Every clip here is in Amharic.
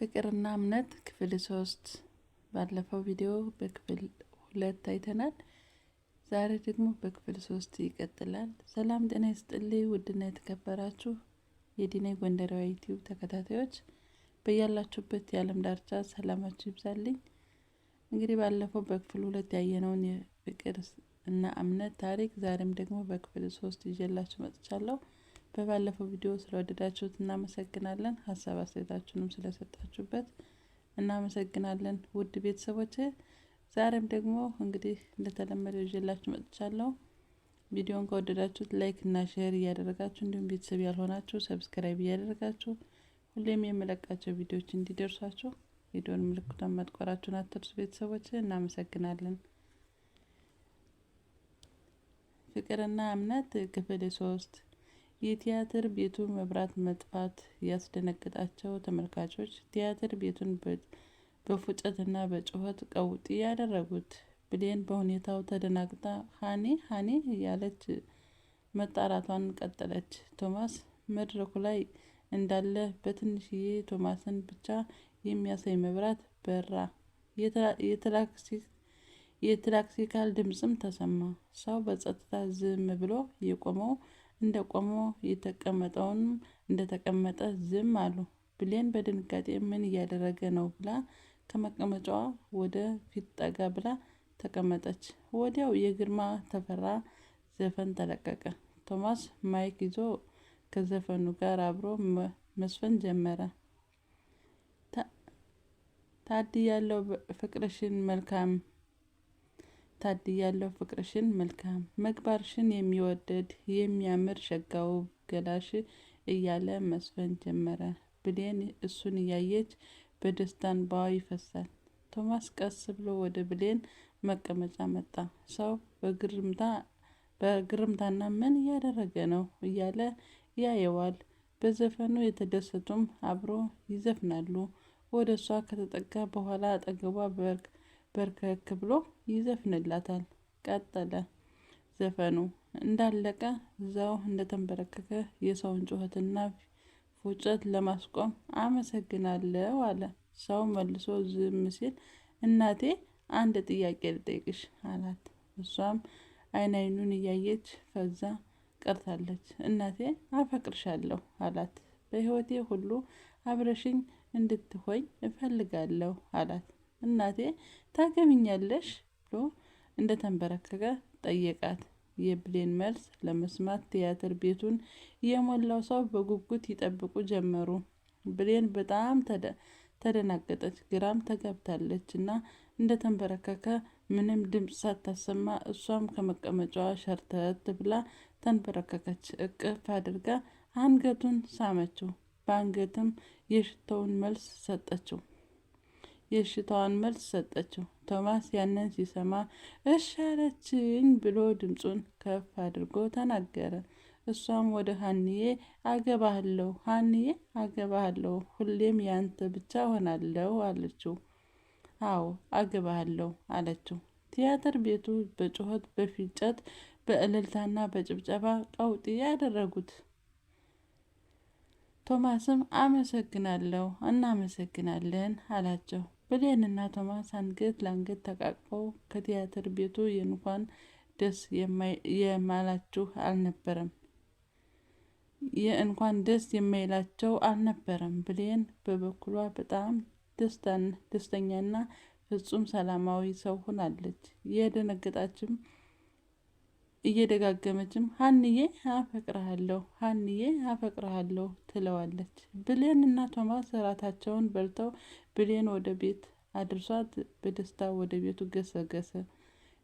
ፍቅርና እምነት ክፍል 3 ባለፈው ቪዲዮ በክፍል 2 አይተናል። ዛሬ ደግሞ በክፍል 3 ይቀጥላል። ሰላም ጤና ይስጥልኝ ውድና የተከበራችሁ የዲኔ ጎንደራዊ ዩቲዩብ ተከታታዮች በያላችሁበት የዓለም ዳርቻ ሰላማችሁ ይብዛልኝ። እንግዲህ ባለፈው በክፍል 2 ያየነውን የፍቅር እና እምነት ታሪክ ዛሬም ደግሞ በክፍል 3 ይዤላችሁ መጥቻለሁ። በባለፈው ቪዲዮ ስለወደዳችሁት እናመሰግናለን። ሀሳብ አስተያየታችሁንም ስለሰጣችሁበት እናመሰግናለን ውድ ቤተሰቦቼ። ዛሬም ደግሞ እንግዲህ እንደተለመደው ይዤላችሁ መጥቻለሁ። ቪዲዮውን ከወደዳችሁት ላይክ እና ሼር እያደረጋችሁ እንዲሁም ቤተሰብ ያልሆናችሁ ሰብስክራይብ እያደረጋችሁ ሁሌም የምለቃቸው ቪዲዮዎች እንዲደርሷችሁ የደወል ምልክቱን ማጥቆራችሁን አትርሱ ቤተሰቦቼ። እናመሰግናለን። ፍቅርና እምነት ክፍል 3 የቲያትር ቤቱ መብራት መጥፋት ያስደነገጣቸው ተመልካቾች ቲያትር ቤቱን በፉጨትና በጩኸት ቀውጢ ያደረጉት። ብሌን በሁኔታው ተደናግጣ ሃኒ እያለች መጣራቷን ቀጠለች። ቶማስ መድረኩ ላይ እንዳለ በትንሽዬ ቶማስን ብቻ የሚያሳይ መብራት በራ። የክላክሲካል ድምጽም ተሰማ። ሰው በጸጥታ ዝም ብሎ የቆመው እንደቆመው የተቀመጠውንም እንደተቀመጠ ዝም አሉ። ብሌን በድንጋጤ ምን እያደረገ ነው ብላ ከመቀመጫዋ ወደ ፊት ጠጋ ብላ ተቀመጠች። ወዲያው የግርማ ተፈራ ዘፈን ተለቀቀ። ቶማስ ማይክ ይዞ ከዘፈኑ ጋር አብሮ መስፈን ጀመረ። ታድያለሁ ፍቅርሽን መልካም መግባርሽን የሚወደድ የሚያምር ሸጋው ገላሽ እያለ መስፈን ጀመረ። ብሌን እሱን እያየች በደስታ እንባዋ ይፈሳል። ቶማስ ቀስ ብሎ ወደ ብሌን መቀመጫ መጣ። ሰው በግርምታና ምን እያደረገ ነው እያለ ያየዋል። በዘፈኑ የተደሰቱም አብሮ ይዘፍናሉ። ወደ እሷ ከተጠጋ በኋላ አጠገቧ በርከክ ብሎ ይዘፍንላታል። ቀጠለ። ዘፈኑ እንዳለቀ እዛው እንደተንበረከከ የሰውን ጩኸትና ፉጨት ለማስቆም አመሰግናለሁ አለ። ሰው መልሶ ዝም ሲል እናቴ አንድ ጥያቄ ልጠይቅሽ አላት። እሷም አይኑን እያየች ፈዛ ቀርታለች። እናቴ አፈቅርሻለሁ አላት። በህይወቴ ሁሉ አብረሽኝ እንድትሆኝ እፈልጋለሁ አላት። እናቴ ታገቢኛለሽ ብሎ እንደተንበረከከ ጠየቃት። የብሌን መልስ ለመስማት ቲያትር ቤቱን የሞላው ሰው በጉጉት ይጠብቁ ጀመሩ። ብሌን በጣም ተደናገጠች፣ ግራም ተጋብታለች እና እንደተንበረከከ ምንም ድምፅ ሳታሰማ እሷም ከመቀመጫዋ ሸርተት ብላ ተንበረከከች። እቅፍ አድርጋ አንገቱን ሳመችው። በአንገትም የሽታውን መልስ ሰጠችው። ቶማስ ያንን ሲሰማ እሺ አለችኝ ብሎ ድምፁን ከፍ አድርጎ ተናገረ። እሷም ወደ ሀንዬ አገባሃለሁ ሁሌም ያንተ ብቻ ሆናለሁ አለችው። አዎ አገባሃለሁ አለችው። ቲያትር ቤቱ በጩኸት በፊጨት በእልልታና በጭብጨባ ቀውጢ ያደረጉት። ቶማስም እናመሰግናለን አላቸው። ብሌንና ቶማስ አንገት ለአንገት ተቃቅፈው ከቲያትር ቤቱ እንኳን ደስ የማይላቸው አልነበረም። ብሌን በበኩሏ በጣም ደስተኛና ፍጹም ሰላማዊ ሰው ሆናለች። እየደጋገመችም ሀንዬ አፈቅርሃለሁ ትለዋለች። ብሌን እና ቶማስ እራታቸውን በልተው ብሌን ወደ ቤት አድርሷት በደስታ ወደ ቤቱ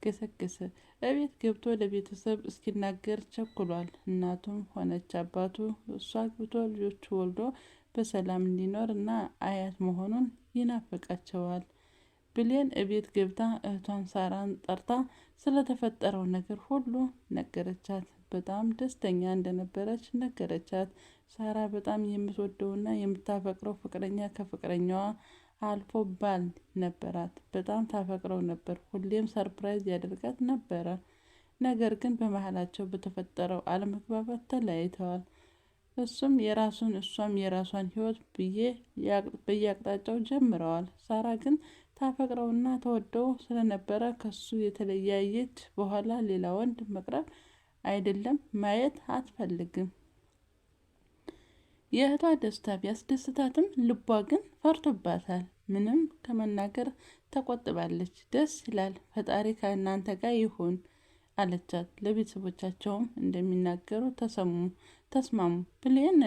ገሰገሰ። እቤት ገብቶ ለቤተሰብ እስኪናገር ቸኩሏል። እናቱም ሆነች አባቱ እሷ አግብቶ ልጆቹ ወልዶ በሰላም እንዲኖር እና አያት መሆኑን ይናፍቃቸዋል። ብሌን እቤት ገብታ እህቷን ሳራን ጠርታ ስለተፈጠረው ነገር ሁሉ ነገረቻት። በጣም ደስተኛ እንደነበረች ነገረቻት። ሳራ በጣም የምትወደውና የምታፈቅረው ፍቅረኛ ከፍቅረኛዋ አልፎ ባል ነበራት። በጣም ታፈቅረው ነበር። ሁሌም ሰርፕራይዝ ያደርጋት ነበረ። ነገር ግን በመሃላቸው በተፈጠረው አለመግባባት ተለያይተዋል። እሱም የራሱን እሷም የራሷን ህይወት በየአቅጣጫው ጀምረዋል። ሳራ ግን ታፈቅረውና ተወደው ስለነበረ ከሱ የተለያየች በኋላ ሌላ ወንድ መቅረብ አይደለም ማየት አትፈልግም። የእህቷ ደስታ ቢያስደስታትም ልቧ ግን ፈርቶባታል። ምንም ከመናገር ተቆጥባለች። ደስ ይላል፣ ፈጣሪ ከእናንተ ጋር ይሁን አለቻት። ለቤተሰቦቻቸውም እንደሚናገሩ ተስማሙ። ብሌን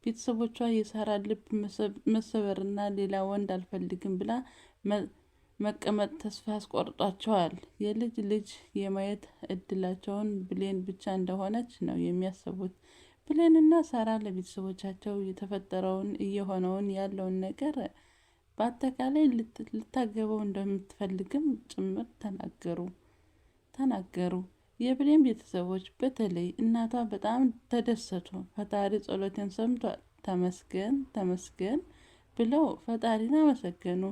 ቤተሰቦቿ የሳራ ልብ መሰበርና ሌላ ወንድ አልፈልግም ብላ መቀመጥ ተስፋ አስቆርጧቸዋል። የልጅ ልጅ የማየት እድላቸውን ብሌን ብቻ እንደሆነች ነው የሚያስቡት። ብሌንና ሳራ ለቤተሰቦቻቸው የተፈጠረውን እየሆነውን ያለውን ነገር በአጠቃላይ ልታገባው እንደምትፈልግም ጭምር ተናገሩ። የብሌን ቤተሰቦች በተለይ እናቷ በጣም ተደሰቱ። ፈጣሪ ጸሎቴን ሰምቷል፣ ተመስገን ብለው ፈጣሪን አመሰገኑ።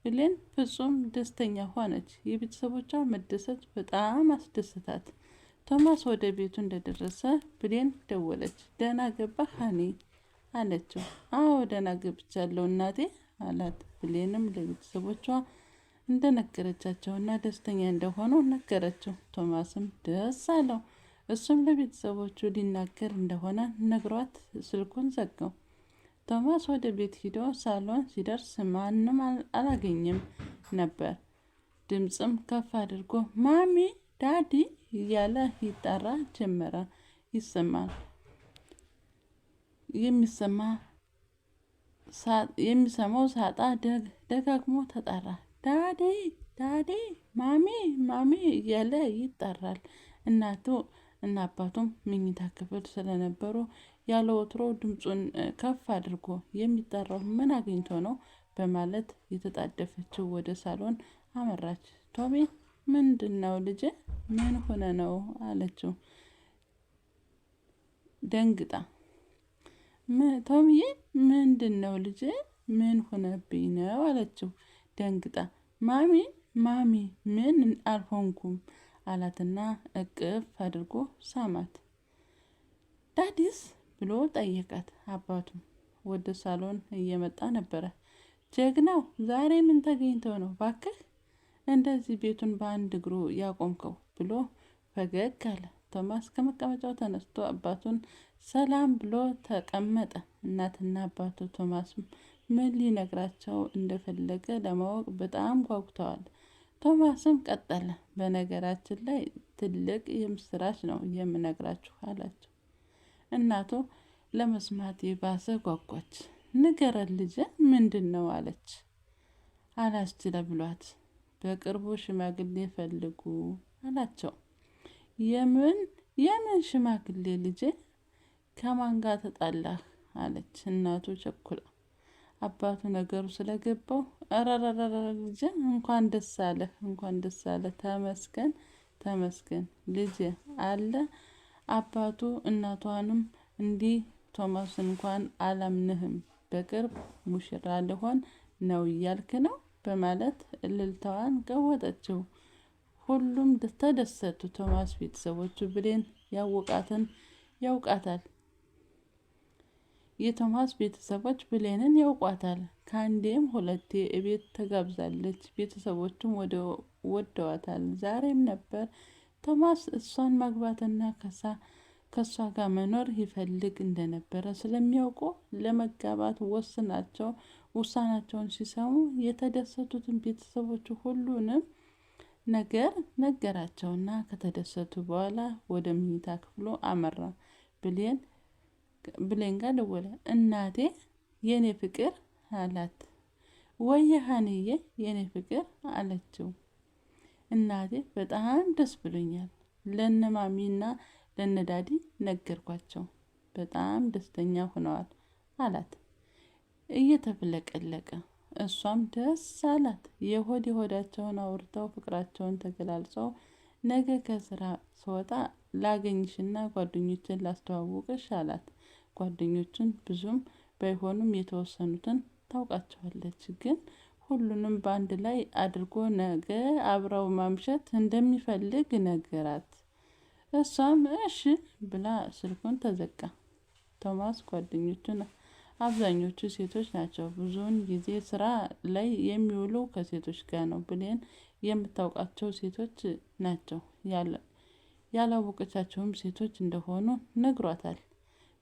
ብሌን ፍጹም ደስተኛ ሆነች። የቤተሰቦቿ መደሰት በጣም አስደስታት። ቶማስ ወደ ቤቱ እንደደረሰ ብሌን ደወለች። ደህና ገባህ ሀኒ አለችው። አዎ ደህና ገብቻለሁ እናቴ አላት። ብሌንም ለቤተሰቦቿ እንደነገረቻቸውና ደስተኛ እንደሆኑ ነገረችው። ቶማስም ደስ አለው። እሱም ለቤተሰቦቹ ሊናገር እንደሆነ ነግሯት ስልኩን ዘጋው። ቶማስ ወደ ቤት ሂዶ ሳሎን ሲደርስ ማንም አላገኘም ነበር። ድምፅም ከፍ አድርጎ ማሚ ዳዲ እያለ ይጠራ ጀመረ። የሚሰማው ሳጣ ደጋግሞ ተጠራ። ዳዲ ማሚ እያለ ይጠራል። እናቱ እና አባቱም መኝታ ክፍል ስለነበሩ ያለ ወትሮ ድምፁን ከፍ አድርጎ የሚጠራው ምን አግኝቶ ነው በማለት የተጣደፈችው ወደ ሳሎን አመራች። ቶሚ ምንድነው ልጄ? ምን ሆነ ነው አለችው ደንግጣ። ቶሚዬ ምንድነው ልጄ? ምን ሆነብኝ ነው አለችው ደንግጣ። ማሚ ምን አልሆንኩም አላትና እቅፍ አድርጎ ሳማት። ዳዲስ ብሎ ጠየቃት። አባቱም ወደ ሳሎን እየመጣ ነበረ። ጀግናው ዛሬ ምን ተገኝቶ ነው ባክህ እንደዚህ ቤቱን በአንድ እግሩ ያቆምከው ብሎ ፈገግ አለ። ቶማስ ከመቀመጫው ተነስቶ አባቱን ሰላም ብሎ ተቀመጠ። እናትና አባቱ ቶማስ ምን ሊነግራቸው እንደፈለገ ለማወቅ በጣም ጓጉተዋል። ቶማስም ቀጠለ። በነገራችን ላይ ትልቅ የምስራች ነው የምነግራችሁ አላቸው። እናቱ ለመስማት የባሰ ጓጓች። ንገረን ልጄ ምንድን ነው አለች። አላስችለ ብሏት በቅርቡ ሽማግሌ ፈልጉ አላቸው። የምን ሽማግሌ ልጄ? ከማን ጋር ተጣላህ አለች እናቱ ቸኩላ። አባቱ ነገሩ ስለገባው አራራራ ልጄ እንኳን ደስ አለህ ተመስገን ልጄ አለ። አባቱ እናቷንም እንዲህ ቶማስ እንኳን አላምንህም በቅርብ ሙሽራ ልሆን ነው እያልክ ነው በማለት እልልታዋን ቀወጠችው። ሁሉም ተደሰቱ። ቶማስ ቤተሰቦቹ ብሌን ያውቃታል። የቶማስ ቤተሰቦች ብሌንን ያውቋታል። ከአንዴም ሁለቴ እቤት ተጋብዛለች። ቤተሰቦቹም ወደዋታል። ዛሬም ነበር ቶማስ እሷን ማግባትና ከሷ ጋር መኖር ይፈልግ እንደነበረ ስለሚያውቁ ለመጋባት ውሳናቸውን ሲሰሙ የተደሰቱትን ቤተሰቦቹ ሁሉንም ነገር ነገራቸውና ከተደሰቱ በኋላ ወደ መኝታ ክፍሉ አመራ። ብሌን ጋር ደወለ። እናቴ የኔ ፍቅር አላት። ወየ ሀኒዬ የኔ ፍቅር አለችው። እናቴ በጣም ደስ ብሎኛል። ለነማሚና ለነዳዲ ነገርኳቸው። በጣም ደስተኛ ሆነዋል አላት እየተፍለቀለቀ። እሷም ደስ አላት። የሆዳቸውን አውርተው ፍቅራቸውን ተገላልጸው ነገ ከስራ ስወጣ ላገኝሽና ጓደኞችን ላስተዋውቅሽ አላት። ጓደኞቹን ብዙም ባይሆኑም የተወሰኑትን ታውቃቸዋለች። ግን ሁሉንም በአንድ ላይ አድርጎ ነገ አብረው ማምሸት እንደሚፈልግ ነገራት። እሷም እሺ ብላ ስልኩን ተዘጋ። ቶማስ ጓደኞቹ አብዛኞቹ ሴቶች ናቸው። ብዙውን ጊዜ ስራ ላይ የሚውሉ ከሴቶች ጋር ነው። ብሌን የምታውቃቸው ሴቶች ናቸው። ያላወቀቻቸውም ሴቶች እንደሆኑ ነግሯታል።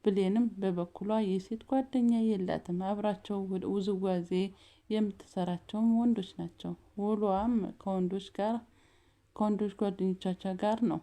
ብሌንም በበኩሏ የሴት ጓደኛ የላትም። አብራቸው ውዝዋዜ የምትሰራቸውም ወንዶች ናቸው። ውሏም ከወንዶች ጓደኞቻቸው ጋር ነው።